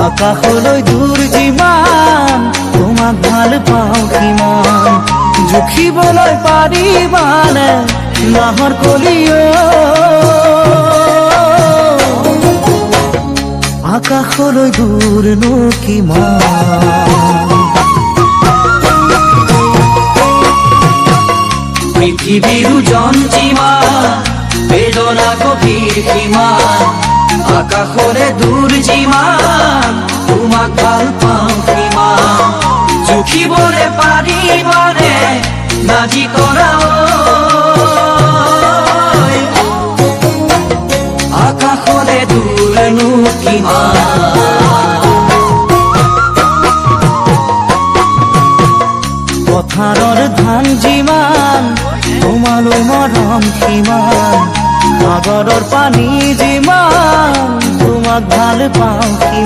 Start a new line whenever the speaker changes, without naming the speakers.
আকাশলৈ দূৰ যিমান তোমাক ভাল পাওঁ কিমান জুখিবলৈ পাৰিবানে নাহৰ কলিও আকাশলৈ দূৰনো কিমান পৃথিৱীৰ ওজন যিমান বেদনা গভীৰ কিমান আকাশৰে দূৰ যিমান তোমাক ভাল পাওঁ কিমান জুখিবলৈ পাৰিবানে নাজি কৰা আকাশৰে দূৰনো কিমান পথাৰৰ ধান যিমান তোমালৈ মৰম সিমান সাগৰৰ পানী যিমান তোমাক ভাল পাওঁ কিমান